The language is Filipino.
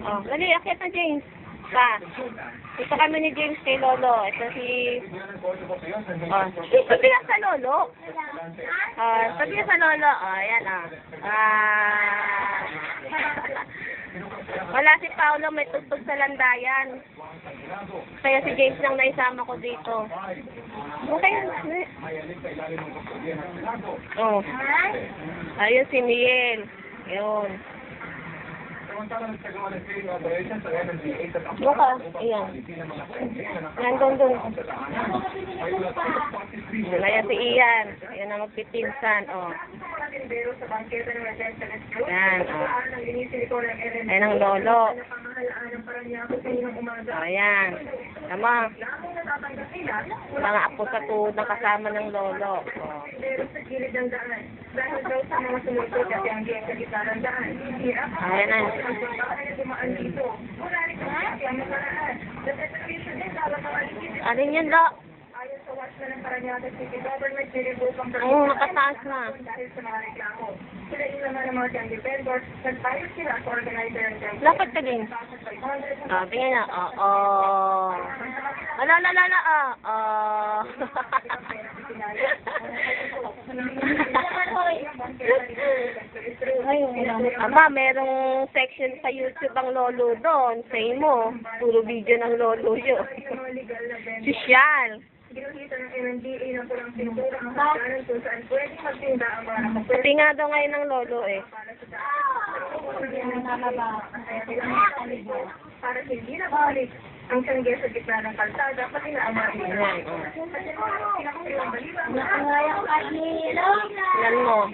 Oh, dali, akit na James. Pa. Ito kami ni James kay Lolo. Ito si... Oh, sabi na sa Lolo. Sabi na sa Lolo. Oh, ayan ah. Wala si Paolo, may tugtog sa landayan. Kaya si James lang naisama ko dito. Okay. Oh. Ayun si Miel. Yun. Bukas, ayan. Nandun dun. Ayan si Ian. Ayan na magpipinsan, oh. Ayan, oh. Ayan ang lolo. Ayan. Tama. Mga apo sa tuhod na kasama ng lolo. Oh. Ayan na. Ano yun, Lo? Oo, nakataas na. Lapit ka din. Tingnan na. Ala. Aba, merong section sa YouTube ang lolo doon. Say mo, puro video ng lolo yun. Sosyal. Pati nga daw ngayon ng lolo eh. Para hindi na balik ang sangge sa gitna ng kalsada, pati na ang mga Yan mo.